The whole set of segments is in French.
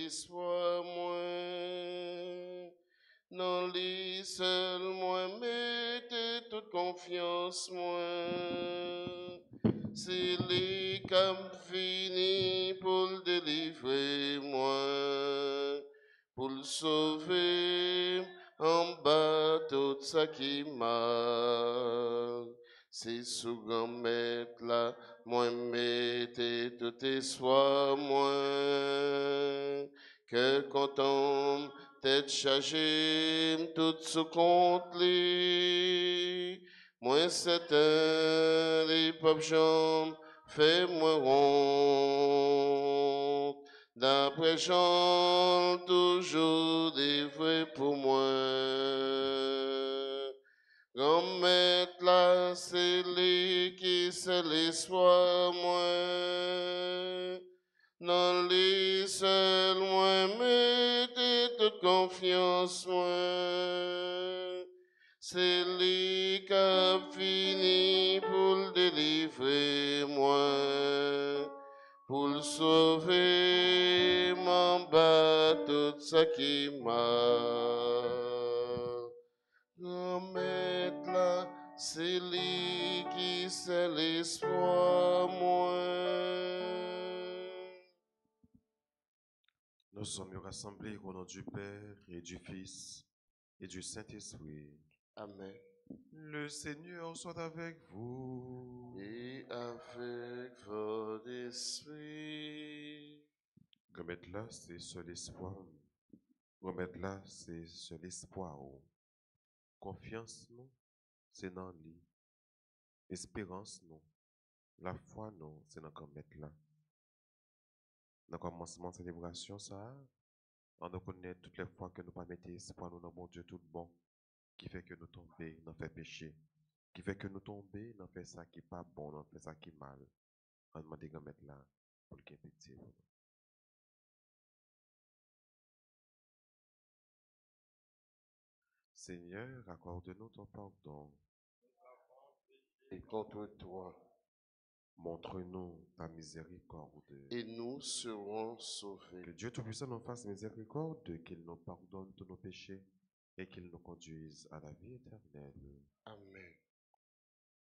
soit moi. Non, lui seul, moi, mettez toute confiance, moi. C'est lui qui a fini pour le délivrer, moi. Pour le sauver, en bas tout ça qui mal. C'est sous grand maître là, moi, mettez tout espoir, moi. Que quand on tête chargée, tout sous compte lui. Moi, c'est un des pauvres gens, fais-moi honte. D'après Jean, toujours des vrais pour moi. Grand maître là, c'est lui qui se l'espoir, moi. Dans lui seul, moi, mettez toute confiance, moi. C'est lui qui a fini pour le délivrer, moi. Pour le sauver, m'en bat tout ça qui m'a. Grand maître là, c'est lui qui c'est l'espoir, moi. Nous sommes rassemblés au nom du Père et du Fils et du Saint-Esprit. Amen. Le Seigneur soit avec vous. Et avec votre esprit. Remettre là, c'est seul espoir. Remettre là, c'est seul espoir. Confiance, non, c'est dans lui. Espérance, non. La foi, non, c'est dans remettre là. Dans le commencement de célébration, ça, on nous connaît toutes les fois que nous pas mettons espoir, nous dans bon Dieu tout bon, qui fait que nous tomber, nous fait péché, qui fait que nous tomber, nous fait ça qui pas bon, nous fait ça qui mal. On demande de mettre là pour qu'il y ait pitié. Seigneur, accorde-nous ton pardon. Et contre toi. Montre-nous ta miséricorde. Et nous serons sauvés. Que Dieu Tout-Puissant nous fasse miséricorde, qu'il nous pardonne tous nos péchés et qu'il nous conduise à la vie éternelle. Amen.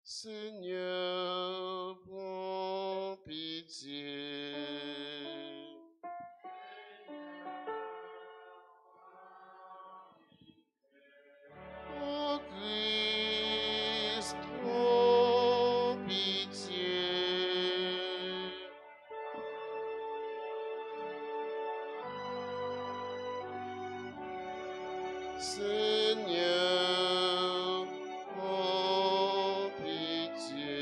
Seigneur, prends pitié. Ô Christ, prends pitié. Seigneur, prends pitié.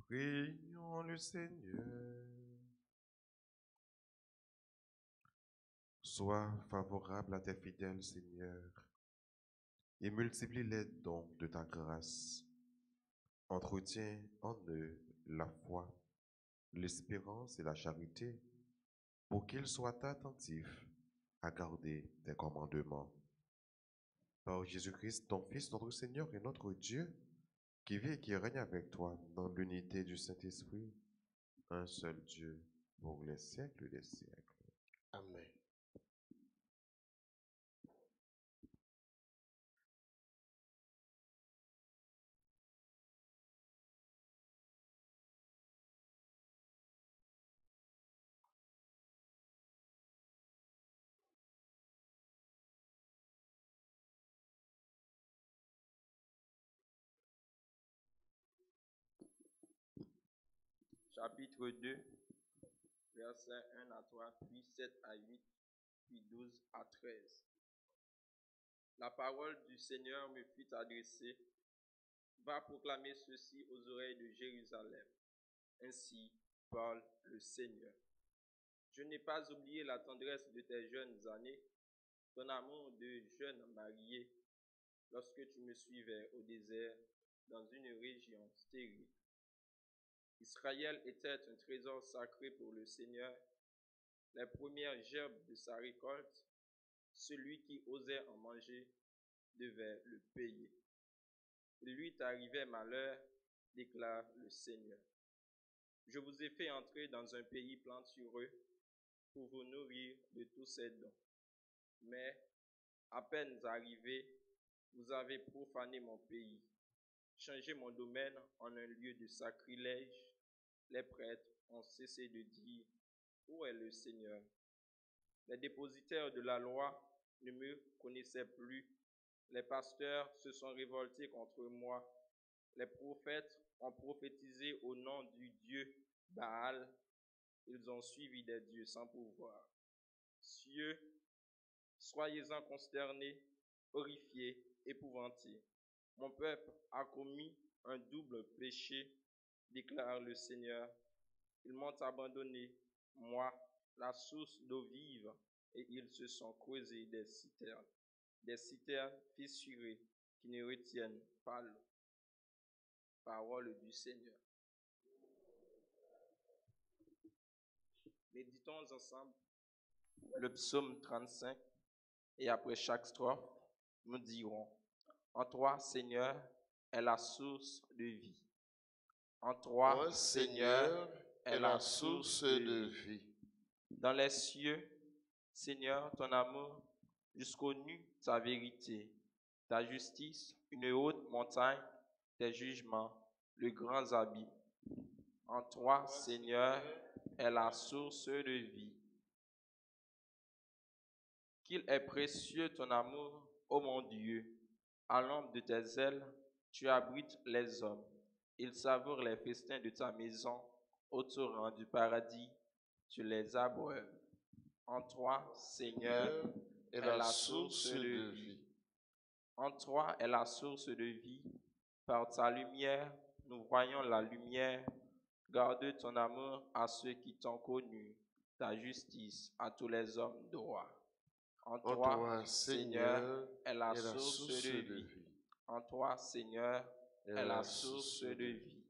Prions le Seigneur. Sois favorable à tes fidèles, Seigneur, et multiplie les dons de ta grâce. Entretiens en eux la foi, l'espérance et la charité, pour qu'ils soient attentifs à garder tes commandements. Par Jésus-Christ, ton Fils, notre Seigneur et notre Dieu, qui vit et qui règne avec toi dans l'unité du Saint-Esprit, un seul Dieu, pour les siècles des siècles. Amen. Chapitre 2, versets 1 à 3, puis 7 à 8, puis 12 à 13. La parole du Seigneur me fut adressée. Va proclamer ceci aux oreilles de Jérusalem. Ainsi parle le Seigneur. Je n'ai pas oublié la tendresse de tes jeunes années, ton amour de jeune marié, lorsque tu me suivais au désert dans une région stérile. Israël était un trésor sacré pour le Seigneur, les premières gerbes de sa récolte. Celui qui osait en manger devait le payer. Il lui est arrivé malheur, déclare le Seigneur. Je vous ai fait entrer dans un pays plantureux pour vous nourrir de tous ses dons. Mais, à peine arrivé, vous avez profané mon pays, changé mon domaine en un lieu de sacrilège. Les prêtres ont cessé de dire, où est le Seigneur? Les dépositaires de la loi ne me connaissaient plus. Les pasteurs se sont révoltés contre moi. Les prophètes ont prophétisé au nom du Dieu Baal. Ils ont suivi des dieux sans pouvoir. Cieux, soyez-en consternés, horrifiés, épouvantés. Mon peuple a commis un double péché, déclare le Seigneur. Ils m'ont abandonné, moi, la source d'eau vive, et ils se sont creusés des citernes fissurées qui ne retiennent pas l'eau. Parole du Seigneur. Méditons ensemble le psaume 35 et après chaque strophe, nous dirons, en toi, Seigneur, est la source de vie. En toi, Toi, Seigneur, est la source de vie. Dans les cieux, Seigneur, ton amour, jusqu'aux nues, ta vérité, ta justice, une haute montagne, tes jugements, le grand abîme. En toi, Seigneur, est la source de vie. Qu'il est précieux ton amour, ô mon Dieu. À l'ombre de tes ailes, tu abrites les hommes. Ils savourent les festins de ta maison. Au torrent du paradis, tu les abreuves. En toi, Seigneur, est est la la source source de de vie. vie. En toi est la source de vie. Par ta lumière, nous voyons la lumière. Garde ton amour à ceux qui t'ont connu, ta justice à tous les hommes droits. En toi, Seigneur, est la source de vie. En toi, Seigneur, est la source de vie.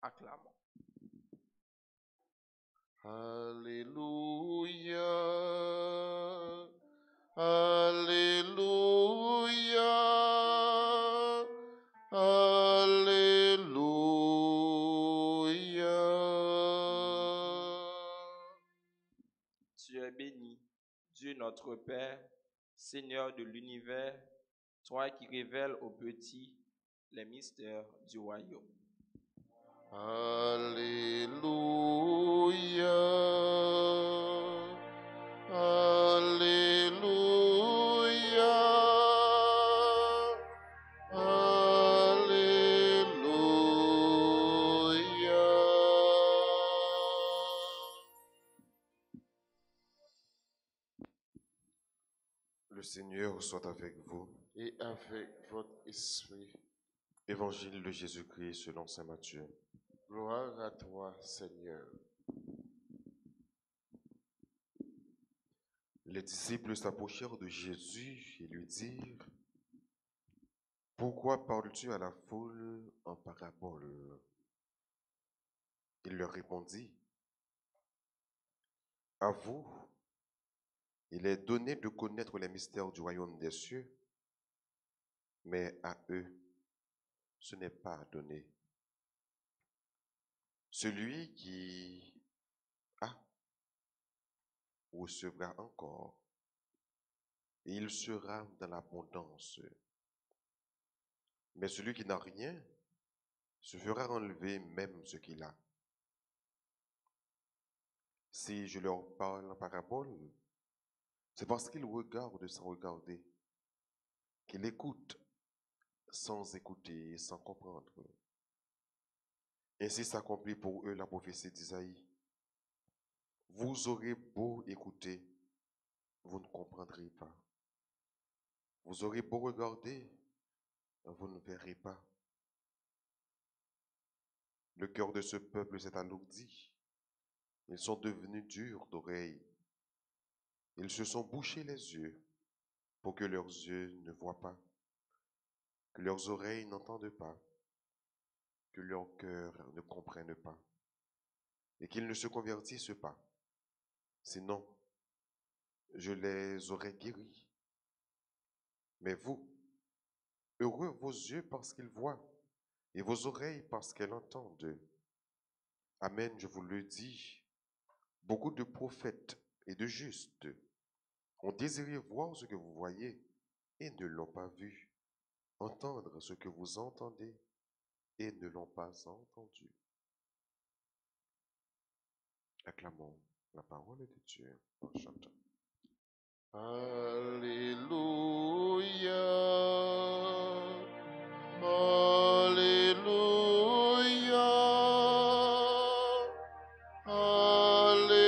Acclamons. Alléluia. Alléluia. Alléluia. Tu es béni, Dieu notre Père, Seigneur de l'univers, toi qui révèles aux petits les mystères du royaume. Alléluia. Alléluia. Le Seigneur soit avec vous. Et avec votre esprit. Évangile de Jésus-Christ selon saint Matthieu. Gloire à toi, Seigneur. Les disciples s'approchèrent de Jésus et lui dirent, « Pourquoi parles-tu à la foule en parabole ?» Il leur répondit, « À vous, il est donné de connaître les mystères du royaume des cieux, mais à eux, ce n'est pas donné. Celui qui a recevra encore, et il sera dans l'abondance. Mais celui qui n'a rien se fera enlever même ce qu'il a. Si je leur parle en parabole, c'est parce qu'ils regardent sans regarder, qu'ils écoutent sans écouter et sans comprendre. Ainsi s'accomplit pour eux la prophétie d'Isaïe. Vous aurez beau écouter, vous ne comprendrez pas. Vous aurez beau regarder, vous ne verrez pas. Le cœur de ce peuple s'est alourdi. Ils sont devenus durs d'oreilles. Ils se sont bouchés les yeux pour que leurs yeux ne voient pas, que leurs oreilles n'entendent pas, que leur cœur ne comprenne pas, et qu'ils ne se convertissent pas. Sinon, je les aurais guéris. Mais vous, Heureux vos yeux parce qu'ils voient et vos oreilles parce qu'elles entendent. Amen, je vous le dis. Beaucoup de prophètes et de justes ont désiré voir ce que vous voyez et ne l'ont pas vu, entendre ce que vous entendez et ne l'ont pas entendu. Acclamons la parole de Dieu en chantant. Alléluia. Alléluia. Alléluia.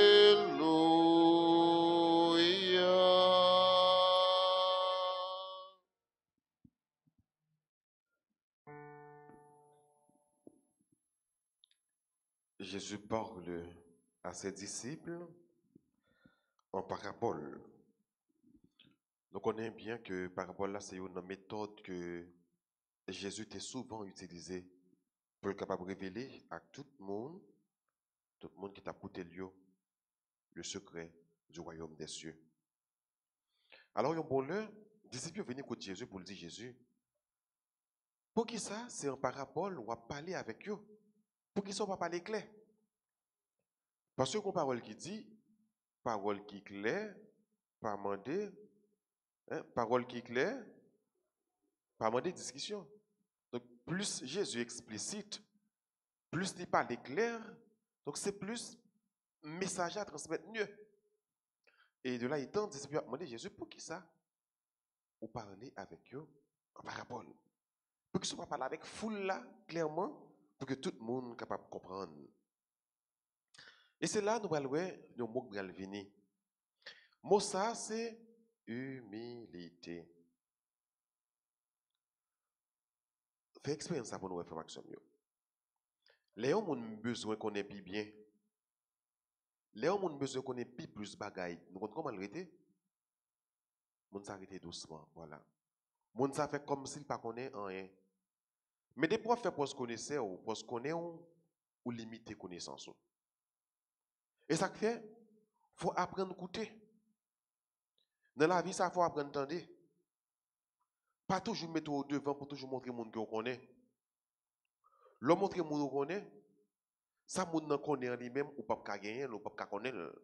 Jésus parle à ses disciples en parabole. Nous connaissons bien que parabole là, c'est une méthode que Jésus était souvent utilisée pour être capable de révéler à tout le monde qui t'a écouté le secret du royaume des cieux. Alors, un bon l'heure, les disciples viennent écouter Jésus pour lui dire Jésus, pour qui ça, c'est en parabole, on va parler avec eux. Pour qui ça, on va parler clair. Parce que une parole qui dit, parole qui est claire, pas demander, parole qui est claire, pas demander discussion. Donc, plus Jésus explicite, plus il parle clair, donc c'est plus message à transmettre mieux. Et de là, il tente, disciples demandé Jésus, pour qui ça? Ou parler avec eux en parabole. Pour qu'ils ne soient pas parler avec foule là, clairement, pour que tout le monde soit capable de comprendre. Et c'est là nous allons voir le mot qui va venir. Le mot ça, c'est humilité. Fais expérience ça pour nous faire action. Les gens ont besoin qu'on ait plus bien. Les gens ont besoin qu'on ait plus de bagailles. Nous comprenons comment l'arrêter? Moun s'arrêter doucement, voilà. Moun ça fait comme s'il pas connaît rien. Mais des fois faire pour se connaître ou pour se connaître ou limiter connaissance. Et ça fait faut apprendre à écouter. Dans la vie ça faut apprendre à entendre. Pas toujours mettre au devant pour toujours montrer monde que on connaît. L'homme montrer monde qu'on connaît, ça monde n'en connaît en lui-même ou pas gagner ou pas connaître.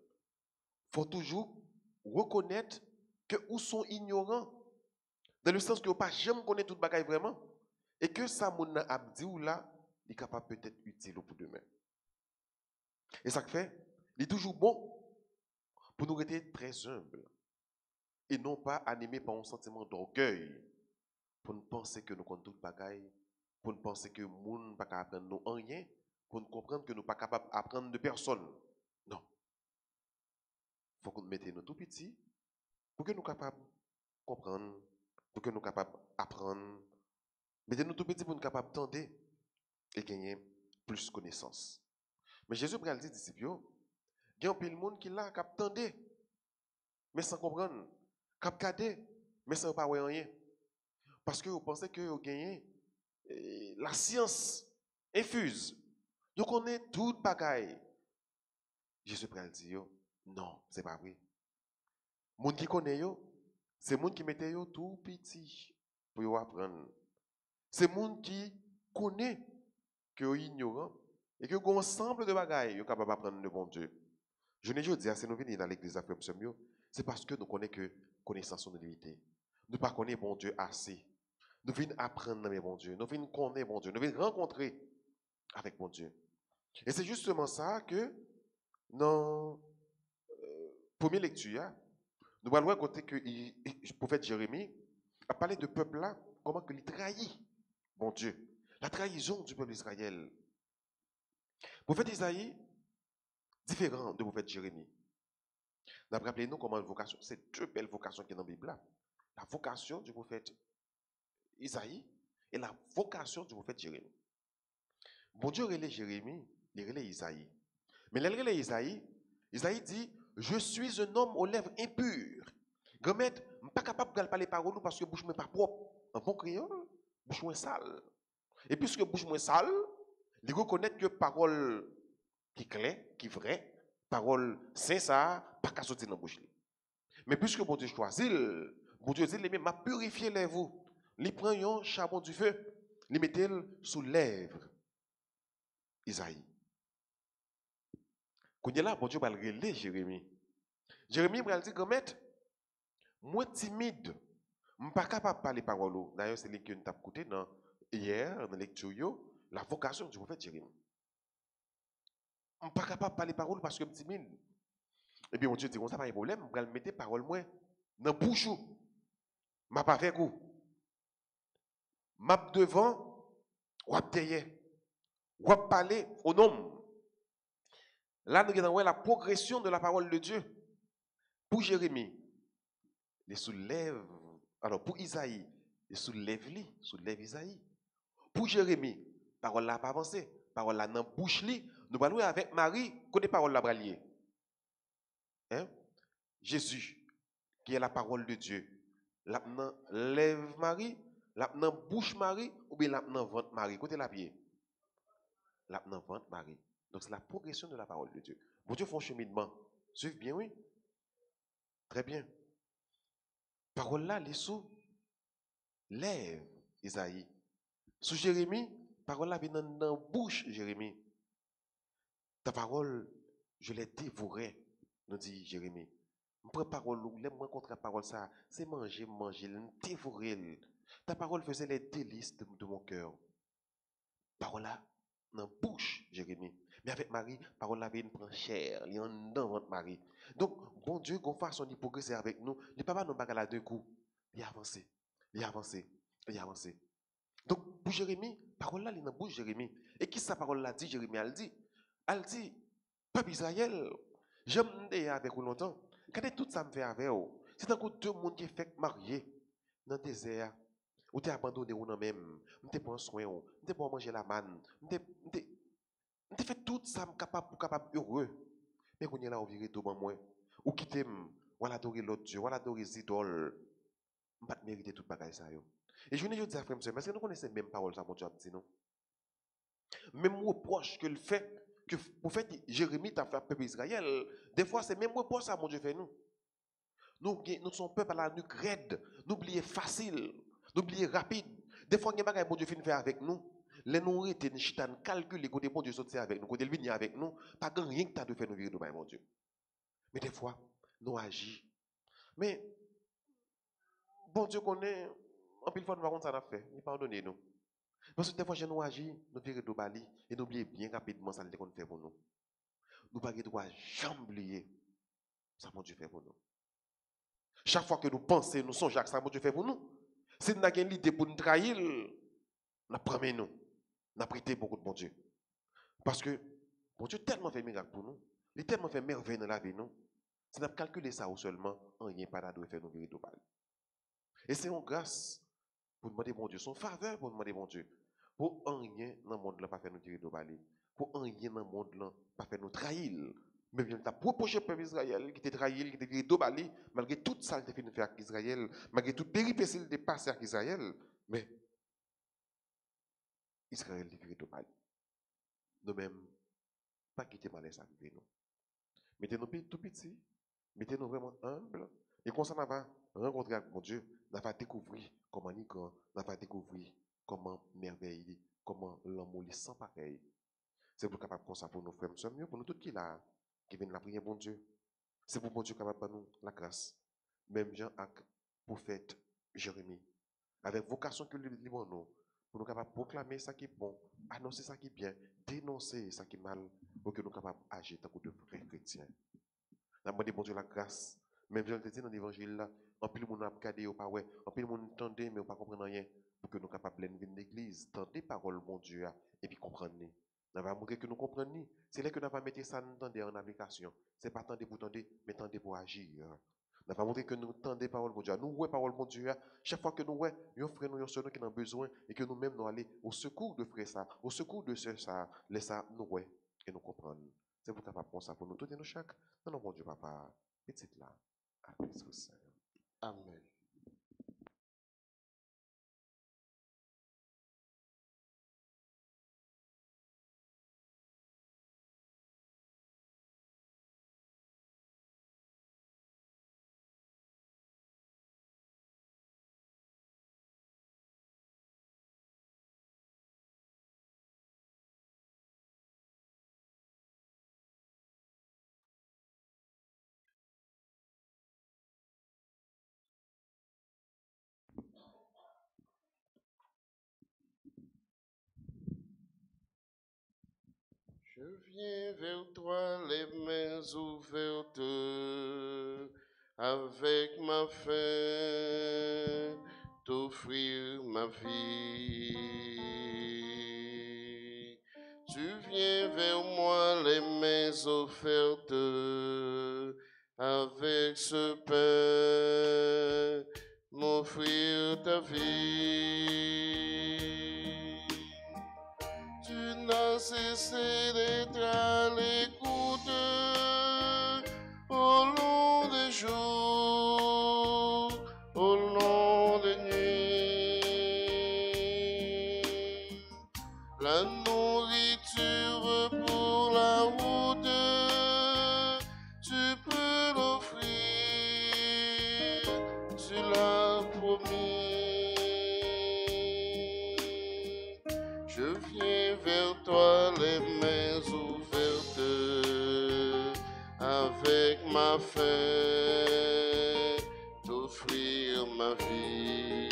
Faut toujours reconnaître que ou sont ignorants dans le sens que ou pas jamais connaître toute bagaille vraiment et que ça monde a dit ou là, il est capable peut-être utile pour demain. Et ça fait, il est toujours bon pour nous rester très humbles et non pas animés par un sentiment d'orgueil pour nous penser que nous connaissons toute bagaille, pour nous penser que le monde n'est pas capable d'apprendre nous rien, pour nous comprendre que nous ne sommes pas capables d'apprendre de personne. Non. Il faut que nous mettions nous tout petits pour que nous soyons capables de comprendre, pour que nous soyons capables d'apprendre. Mettez-nous tout petits pour nous capables d'entendre et gagner plus de connaissances. Mais Jésus a dit aux disciples, il y a un peu de monde qui là, qui attend, mais sans comprendre, qui regarde, mais sans pas voir rien. Parce que vous pensez que vous gagnez la science infuse. Vous connaissez toute bagaille. Jésus a dit, non, ce n'est pas vrai. Les gens qui connaissent, c'est les gens qui mettent tout petit pour apprendre. C'est les gens qui connaissent que vous ignorant et que vous ensemble de bagailles, vous êtes capable d'apprendre le bon Dieu. Je ne dis pas, si nous venons dans l'église après c'est parce que nous connaissons que connaissance de limitée. Nous ne connaissons pas bon Dieu assez. Nous venons apprendre dans bon Dieu. Nous venons connaître bon Dieu. Nous venons rencontrer avec bon Dieu. Et c'est justement ça que dans première lecture, nous allons voir côté que le prophète Jérémie a parlé de peuple là, comment il trahit bon Dieu. La trahison du peuple d'Israël. Le prophète Isaïe, différent du prophète Jérémie. Rappelez-nous comment une vocation, c'est deux belles vocations qui sont dans la Bible là. La vocation du prophète Isaïe et la vocation du prophète Jérémie. Bon Dieu relève Jérémie, il relève Isaïe. Mais il relève Isaïe, Isaïe dit, je suis un homme aux lèvres impures. Grand-mère, je ne suis pas capable de parler paroles parce que bouche n'est pas propre. En bon créole, bouche moins sale. Et puisque bouche moins sale, il reconnaît que parole qui est claire, qui est vraie, parole sincère, pas qu'à sortir dans la bouche. Mais puisque bon Dieu choisit, bon Dieu dit, m'a purifié les vous. Il prend un charbon du feu, il mettait sous lèvres Isaïe. Quand il est là, bon Dieu va le relayer Jérémie. Jérémie va dire, grand-maître, moi timide, je ne suis pas capable de parler parole. D'ailleurs, c'est ce que nous avons écouté hier, dans la lecture, la vocation du prophète Jérémie. Je ne suis pas capable de parler parole parce que je suis timide. Et bien, mon Dieu dit, ça pas de problème, je vais mettre parole moi dans la bouche. Je ne vais pas avec vous. Je suis devant, je suis derrière. Je vais parler au nom. Là, nous avons la progression de la parole de Dieu. Pour Jérémie, il soulève. Alors, pour Isaïe, il soulève Isaïe. Pour Jérémie, parole n'a pas avancé. Parole là dans bouche li. Nous allons avec Marie, côté parole là bralier. Hein? Jésus, qui est la parole de Dieu. Là dans lève Marie, là dans bouche Marie, ou bien là dans ventre Marie. Côté la pied. Là dans ventre Marie. Donc c'est la progression de la parole de Dieu. Bon Dieu fait un cheminement. Suivez bien, oui? Très bien. Parole là, les sous, lève Isaïe. Sous Jérémie, parole là vient dans la bouche Jérémie. Ta parole, je l'ai dévorée, nous dit Jérémie. Je prends parole, moi contre la parole, ça, c'est manger, dévorer. Ta parole faisait les délices de mon cœur. Parole là, dans la bouche, Jérémie. Mais avec Marie, parole là vient prendre chair, il y en dans votre Marie. Donc, bon Dieu, qu'on fasse son progresser avec nous, il ne peut pas nous bagarrer à deux coups. Il a avancé, il a avancé, il a avancé. Donc, pour Jérémie, parole là, il est dans la bouche Jérémie. Et qui sa parole là dit, Jérémie, elle dit, peuple Israël, j'aime avec vous longtemps. Quand tout ça me fait avec vous, c'est encore deux mondes qui fait marier dans le désert. Ou t'es abandonné ou non même, ou t'es pas soin, ou t'es pas manger la manne, ou t'es fait tout ça pour capable heureux. Mais quand on est là, on vire tout dans moi. Ou quitter, ou adorer l'autre Dieu, ou adorer les idoles. On ne va pas mériter toute bagaille ça. Et je ne dis à frère, parce que nous connaissons même parole ça, mon Dieu, dit non. Même reproche que le fait, que pour fait Jérémie t'a fait peuple Israël, des fois c'est même reproche ça, mon Dieu, fait nous. Nous sommes peuple à la nuque raide, nous oublions facile, nous oublions rapide. Des fois, il y a des choses que mon Dieu fait avec nous. Les nous étaient une chitane calcul, côté bon Dieu sortir avec nous, côté venir avec nous, pas grand rien que tu as de faire nous virer de mon Dieu. Mais des fois, nous agissons. Mais bon Dieu connaît, en pile fois nous va ça n'a fait, il pardonne nous. Parce que des fois, nous agissons, nous virons de Bali et nous oublions bien rapidement ça qu'on fait pour nous. Nous ne pouvons pas jamais oublier ça mon Dieu fait pour nous. Chaque fois que nous pensons, nous songeons à ça mon Dieu fait pour nous. Si nous avons une idée pour nous trahir, nous prenons nous. Nous prêtons beaucoup de bon Dieu. Parce que bon Dieu tellement fait miracle pour nous. Il a tellement fait merveille dans la vie nous. Si nous avons calculé ça ou seulement, rien pas de faire nous virer de Bali. Et c'est une grâce pour demander bon Dieu, son faveur pour demander bon Dieu. Pour rien dans le monde là pas faire nous tirer de balai. Pour rien dans le monde là pas faire nous trahir. Mais bien, tu as proposé au peuple Israël qui t'a trahi, qui t'a viré de balai, malgré tout ça qu'il a fait faire avec Israël, malgré toute péripétie qu'il a passé avec Israël, mais Israël a viré de balai. Nous-mêmes, pas quitter malaise à vivre nous. Mettez-nous tout petits, mettez-nous vraiment humbles, et comme ça, on va rencontrer avec mon Dieu, on va découvrir comment il est grand, on va découvrir comment merveille, comment l'amour est sans pareil. C'est pour capable comme ça pour nos frères, mieux pour nous tous qui viennent la prier, bon Dieu. C'est pour bon Dieu capable de nous la grâce. Même Jean avec prophète Jérémie, avec vocation que le livre nous, pour nous capables de proclamer ça qui est bon, annoncer ça qui est bien, dénoncer ça qui est mal, pour que nous capables d'agir tant que de vrais chrétiens. Nous demandé bon Dieu la grâce. Même Jean te dit dans l'évangile là, en plus le monde a regardé ou pas ouais, en plus le monde entendait mais pas comprendre rien, pour que nous capables de venir l'église, tendre parole bon Dieu et puis comprendre. Nous va montrer que nous comprenons. C'est là que nous va mettre ça en application. C'est pas tendre pour tendre, mais tendre pour agir. Nous va montrer que nous tendons parole bon Dieu. Nous ouais parole bon Dieu. Chaque fois que nous ouais, un frère nous un soeur qui a besoin et que nous-mêmes nous aller au secours de frère ça, au secours de sœur ça, laisse ça nous ouais et nous comprendre. C'est pour capable prendre ça pour nous tous et nous chaque. Non, bon Dieu, papa, petite là, avec ce Amen. viens vers toi les mains ouvertes, avec ma faim, t'offrir ma vie. Tu viens vers moi les mains offertes, avec ce pain, m'offrir ta vie. Tu n'as cessé d'être à l'écoute au long des jours, au long des nuits. La nourriture pour la route, tu peux l'offrir, tu l'as promis. Je viens vers toi les mains ouvertes, avec ma faim, t'offrir ma vie.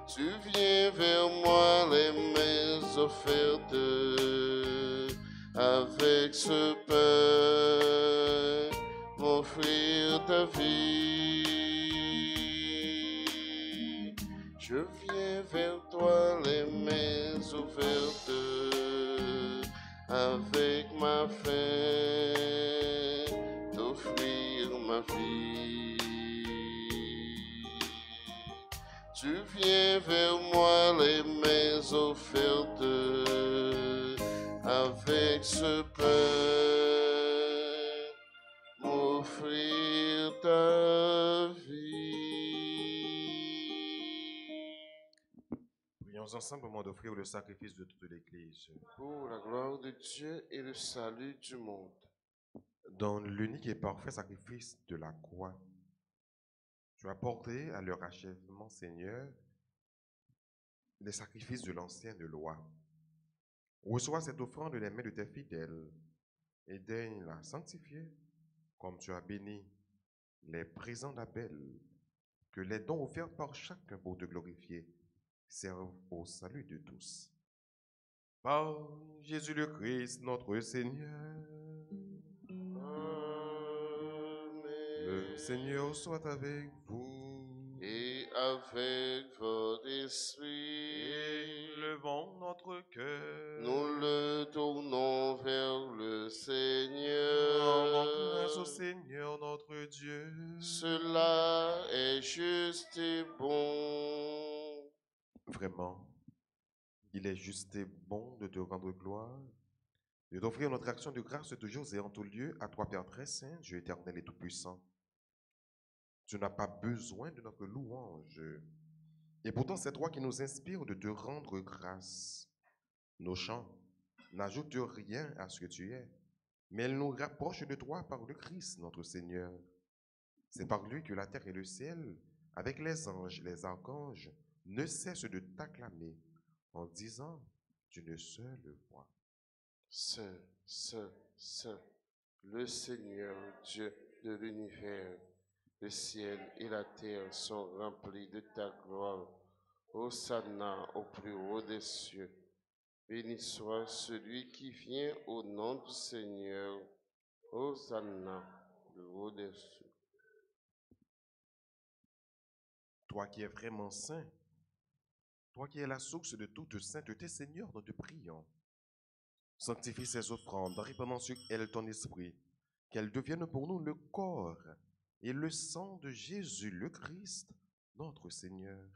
Tu viens vers moi les mains offertes, avec ce pain, m'offrir ta vie. Je viens vers toi les mains ouvertes, avec ma faim, t'offrir ma vie. Tu viens vers moi les mains offertes, avec ce pain, m'offrir ta vie. Prions ensemble au moment d'offrir le sacrifice de toute l'Église. Pour la gloire de Dieu et le salut du monde. Dans l'unique et parfait sacrifice de la croix, tu as porté à leur achèvement, Seigneur, les sacrifices de l'ancienne loi. Reçois cette offrande de les mains de tes fidèles et daigne la sanctifier comme tu as béni les présents d'Abel, que les dons offerts par chacun pour te glorifier servent au salut de tous. Par Jésus le Christ, notre Seigneur. Amen. Le Seigneur soit avec vous. Et avec votre esprit, Élevons notre cœur. nous le tournons vers le Rendons Seigneur. grâce au Seigneur notre Dieu. Cela est juste et bon. Vraiment, il est juste et bon de te rendre gloire, de t'offrir notre action de grâce toujours et en tout lieu à toi, Père très saint, Dieu éternel et tout-puissant. Tu n'as pas besoin de notre louange. Et pourtant, c'est toi qui nous inspires de te rendre grâce. Nos chants n'ajoutent rien à ce que tu es, mais elles nous rapprochent de toi par le Christ, notre Seigneur. C'est par lui que la terre et le ciel, avec les anges, les archanges, ne cessent de t'acclamer en disant d'une seule voix. Saint, Saint, Saint, le Seigneur Dieu de l'univers. Le ciel et la terre sont remplis de ta gloire. Hosanna au plus haut des cieux. Béni soit celui qui vient au nom du Seigneur. Hosanna au plus haut des cieux. Toi qui es vraiment saint, toi qui es la source de toute sainteté, Seigneur, nous te prions. Sanctifie ces offrandes en répandant sur elles ton esprit, qu'elles deviennent pour nous le corps et le sang de Jésus le Christ, notre Seigneur.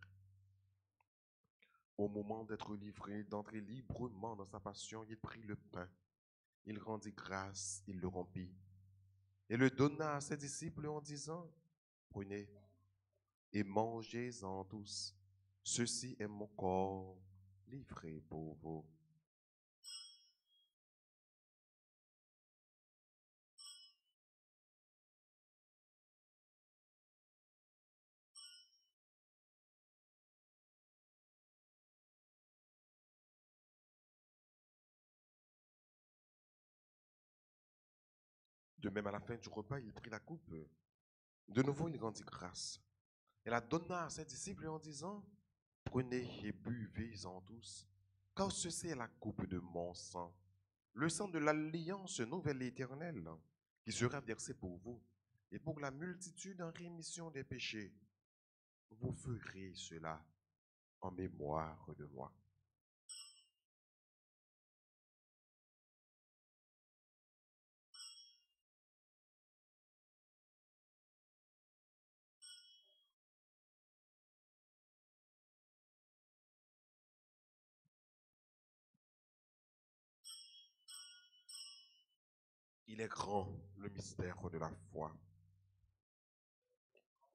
Au moment d'être livré, d'entrer librement dans sa passion, il prit le pain, il rendit grâce, il le rompit et le donna à ses disciples en disant, prenez et mangez-en tous, ceci est mon corps livré pour vous. De même, à la fin du repas, il prit la coupe. De nouveau, il rendit grâce. Et la donna à ses disciples en disant, prenez et buvez-en tous, car ceci est la coupe de mon sang, le sang de l'alliance nouvelle et éternelle, qui sera versé pour vous et pour la multitude en rémission des péchés. Vous ferez cela en mémoire de moi. Il est grand, le mystère de la foi.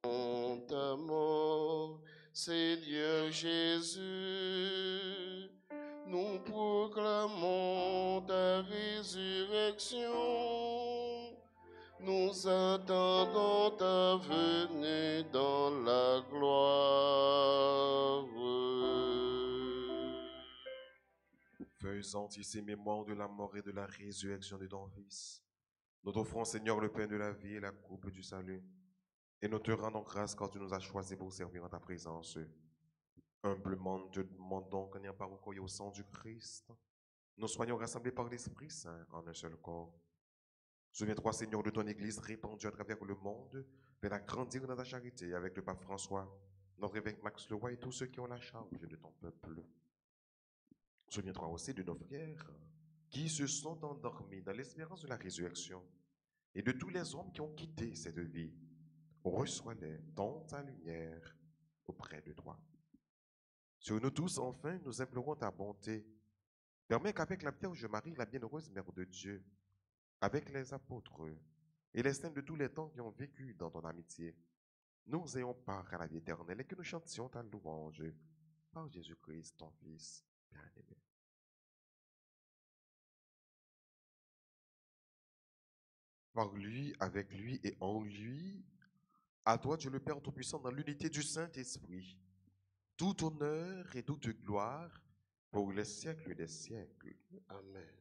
En ta mort, Seigneur Jésus, nous proclamons ta résurrection. Nous attendons ta venue dans la gloire. Faisant ici mémoire de la mort et de la résurrection de ton Fils, nous t'offrons, Seigneur, le pain de la vie et la coupe du salut. Et nous te rendons grâce quand tu nous as choisis pour servir en ta présence. Humblement, nous te demandons qu'en ayant pas recouru au sang du Christ, nous soyons rassemblés par l'Esprit Saint en un seul corps. Souviens-toi, Seigneur, de ton Église répandue à travers le monde, fais-la grandir dans ta charité avec le pape François, notre évêque Max Leroy et tous ceux qui ont la charge de ton peuple. Souviens-toi aussi de nos frères qui se sont endormis dans l'espérance de la résurrection et de tous les hommes qui ont quitté cette vie. Reçois-les dans ta lumière auprès de toi. Sur nous tous, enfin, nous implorons ta bonté. Permets qu'avec la Vierge Marie, la bienheureuse Mère de Dieu, avec les apôtres et les saints de tous les temps qui ont vécu dans ton amitié, nous ayons part à la vie éternelle et que nous chantions ta louange par Jésus-Christ, ton Fils bien-aimé. Par lui, avec lui et en lui, à toi, Dieu le Père Tout-Puissant, dans l'unité du Saint-Esprit, tout honneur et toute gloire pour les siècles des siècles. Amen.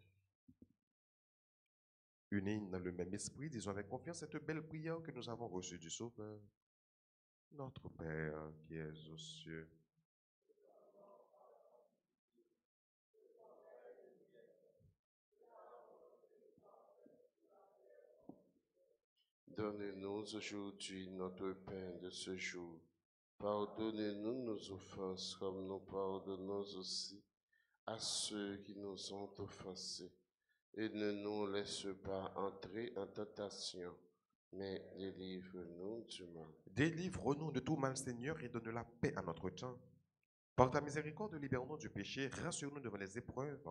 Unis dans le même esprit, disons avec confiance cette belle prière que nous avons reçue du Sauveur. Notre Père qui es aux cieux, Donne-nous aujourd'hui notre pain de ce jour. Pardonnez-nous nos offenses comme nous pardonnons aussi à ceux qui nous ont offensés. Et ne nous laisse pas entrer en tentation, mais délivre-nous du mal. délivre-nous de tout mal, Seigneur, et donne la paix à notre temps. Par ta miséricorde, libère-nous du péché, rassure-nous devant les épreuves,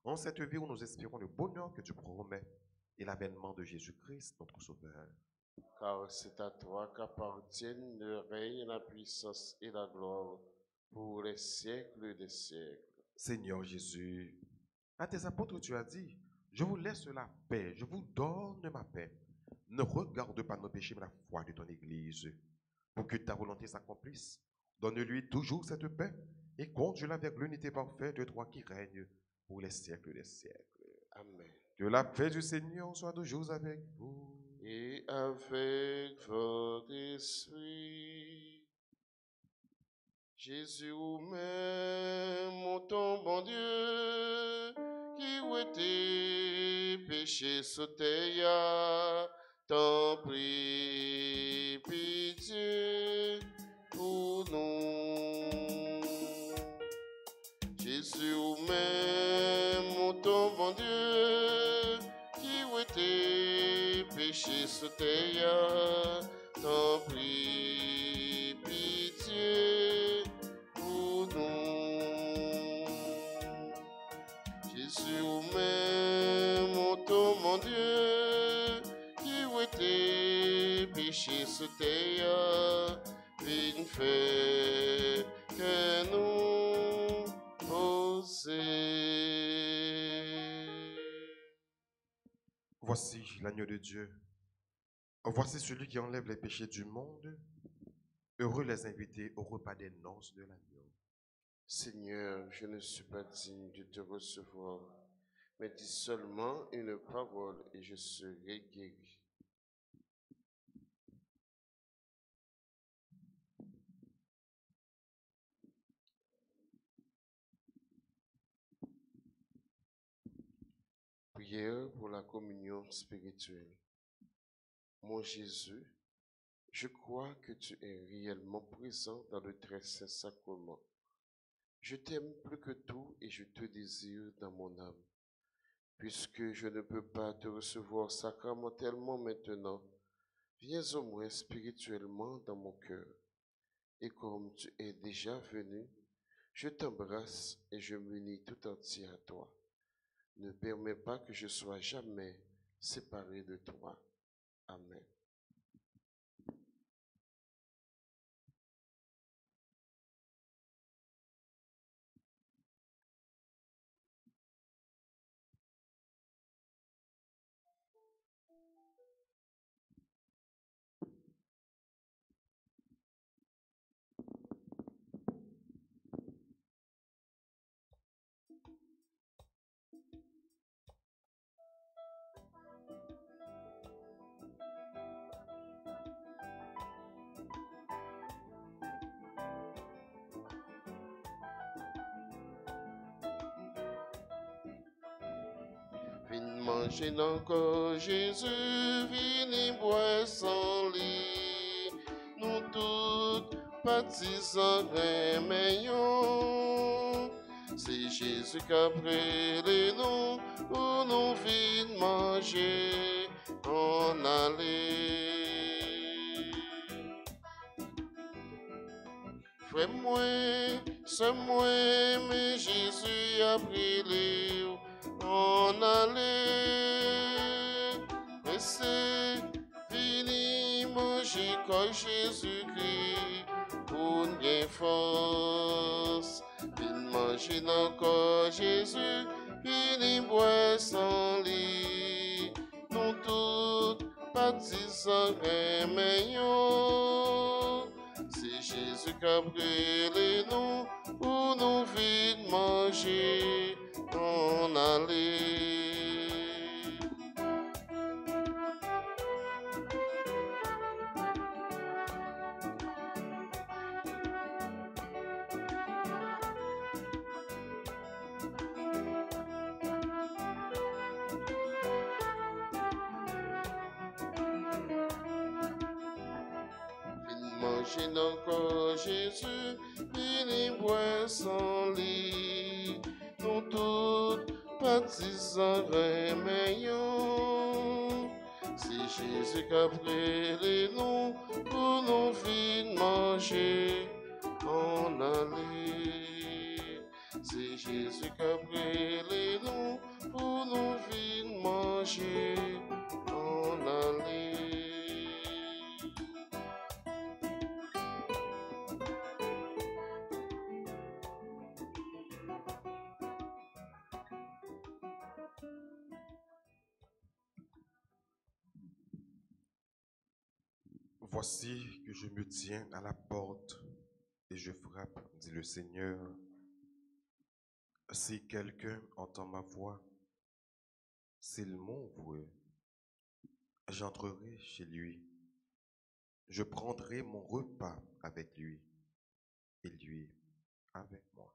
en cette vie où nous espérons le bonheur que tu promets et l'avènement de Jésus-Christ, notre Sauveur. Car c'est à toi qu'appartiennent le règne, la puissance et la gloire pour les siècles des siècles. Seigneur Jésus, à tes apôtres, tu as dit, je vous laisse la paix, je vous donne ma paix. Ne regarde pas nos péchés, mais la foi de ton Église. Pour que ta volonté s'accomplisse, donne-lui toujours cette paix et conduis-la vers l'unité parfaite de toi qui règne pour les siècles des siècles. Amen. Que la paix du Seigneur soit toujours avec vous. Et avec votre esprit, Jésus même, mon ton bon Dieu, qui où était péché sauté, t'en prie pitié pour nous. Jésus même, mon ton bon Dieu, qui où était péché sauté, t'en prie pitié pour nous. Jésus même, mon ton mon Dieu, qui où était péché sauté, viens faire que nous poser. Voici l'agneau de Dieu. Voici celui qui enlève les péchés du monde. Heureux les invités au repas des noces de l'agneau. Seigneur, je ne suis pas digne de te recevoir, mais dis seulement une parole et je serai guéri. Prière pour la communion spirituelle. Mon Jésus, je crois que tu es réellement présent dans le très saint sacrement. Je t'aime plus que tout et je te désire dans mon âme. Puisque je ne peux pas te recevoir sacramentellement maintenant, viens au moins spirituellement dans mon cœur. Et comme tu es déjà venu, je t'embrasse et je m'unis tout entier à toi. Ne permets pas que je sois jamais séparé de toi. Amen. Viens manger encore Jésus, viens boire son lit. Nous tous partisans meilleurs. C'est Jésus qui a pris nous pour nous venir manger en aller. Frère moi, c'est moi, mais Jésus a pris les en aller. Restez, venez manger comme Jésus-Christ pour une force. Venez manger encore Jésus, venez boire son lit. Nous tous partisans meilleurs. C'est Jésus qui a brûlé nous pour nous vite manger en aller. Manger encore Jésus, venez boire son lit. Nous tous partisans meilleurs. C'est Jésus qui a brûlé nous pour nous vite manger en aller. C'est Jésus qui a brûlé nous pour nous vite manger en aller. Voici que je me tiens à la porte et je frappe, dit le Seigneur. Si quelqu'un entend ma voix, s'il m'ouvre, j'entrerai chez lui. Je prendrai mon repas avec lui et lui avec moi.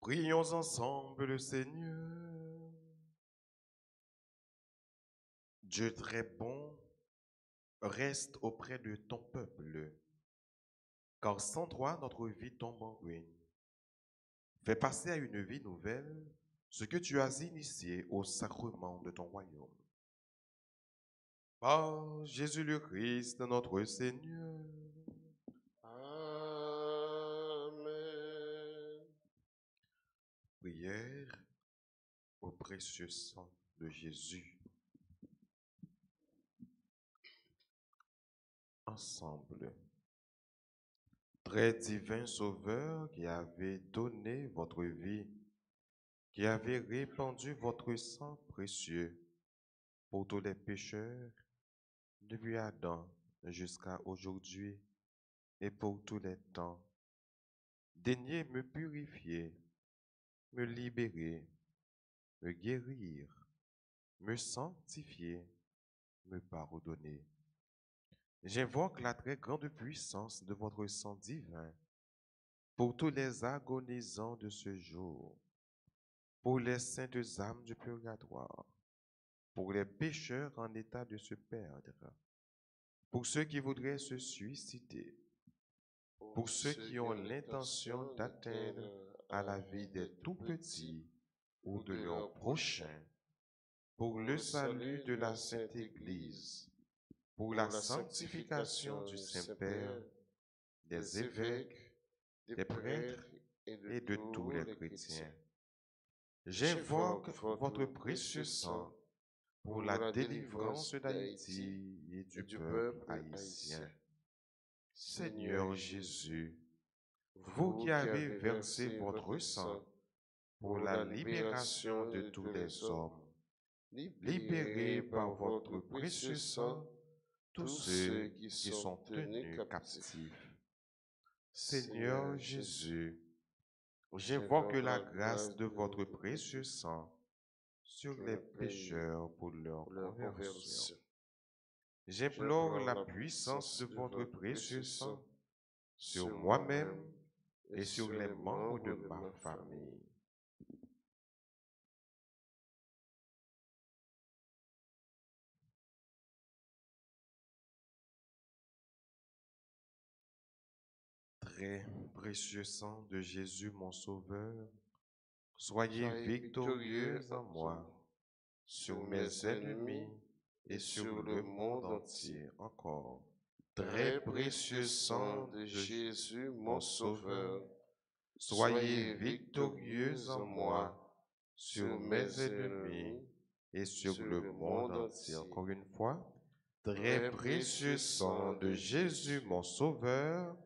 Prions ensemble le Seigneur. Dieu très bon, reste auprès de ton peuple, car sans toi, notre vie tombe en ruine. Fais passer à une vie nouvelle ce que tu as initié au sacrement de ton royaume. Par Jésus le Christ, notre Seigneur. Amen. Prière au précieux sang de Jésus. Ensemble. Très divin Sauveur qui avez donné votre vie, qui avez répandu votre sang précieux pour tous les pécheurs, depuis Adam jusqu'à aujourd'hui et pour tous les temps. Daignez me purifier, me libérer, me guérir, me sanctifier, me pardonner. J'invoque la très grande puissance de votre sang divin pour tous les agonisants de ce jour. pour les saintes âmes du purgatoire, pour les pécheurs en état de se perdre, pour ceux qui voudraient se suicider, pour ceux qui ont l'intention d'atteindre à la vie des tout-petits ou de leurs prochains, pour le salut de la Sainte Église, pour la sanctification du Saint-Père, des évêques, des prêtres et de tous les chrétiens. J'invoque votre précieux sang pour la délivrance d'Haïti et du peuple haïtien. Seigneur Jésus, vous qui avez versé votre sang pour la libération de tous les hommes, libérez par votre précieux sang tous ceux qui sont tenus captifs. Seigneur Jésus, j'invoque la grâce de votre précieux sang sur les pécheurs pour leur conversion. J'implore la puissance de votre précieux sang sur moi-même et sur les membres de ma famille. Très précieux sang de Jésus, mon Sauveur, soyez victorieux en moi, sur mes ennemis et sur le monde entier encore. Très précieux sang de Jésus, mon Sauveur, soyez victorieux en moi, sur mes ennemis et sur le monde entier. Encore une fois, très précieux sang de Jésus, mon Sauveur,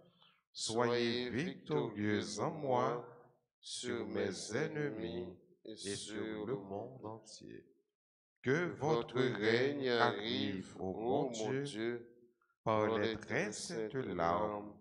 soyez victorieux en moi, sur mes ennemis et sur le monde entier. Que votre règne arrive, ô mon Dieu, par les très saintes larmes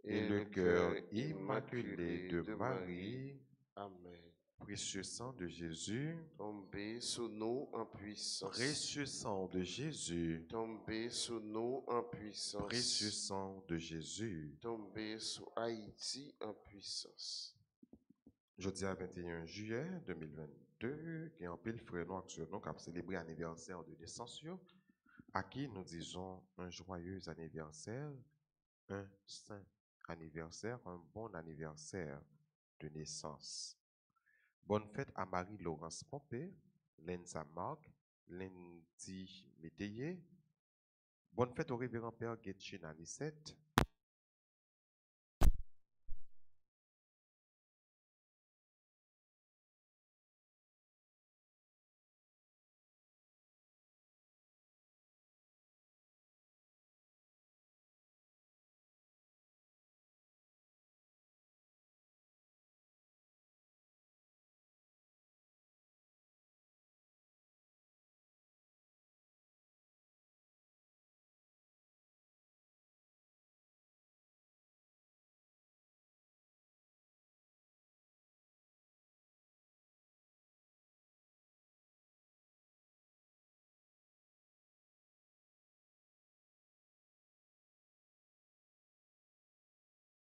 et le cœur immaculé de Marie. Amen. Précieux sang de Jésus, Tombez sur nous en puissance. précieux sang de Jésus, Tombez sur nous en puissance. précieux sang de Jésus. Tombez sur Haïti en puissance. Jeudi à 21 juillet 2022, qui en pile frère nous actuellement qui a célébré l'anniversaire de naissance, à qui nous disons un joyeux anniversaire, un saint anniversaire, un bon anniversaire de naissance. Bonne fête à Marie-Laurence Pompé, Lenza Marc, Lendi Métayer. Bonne fête au révérend Père Guetchin Anicette,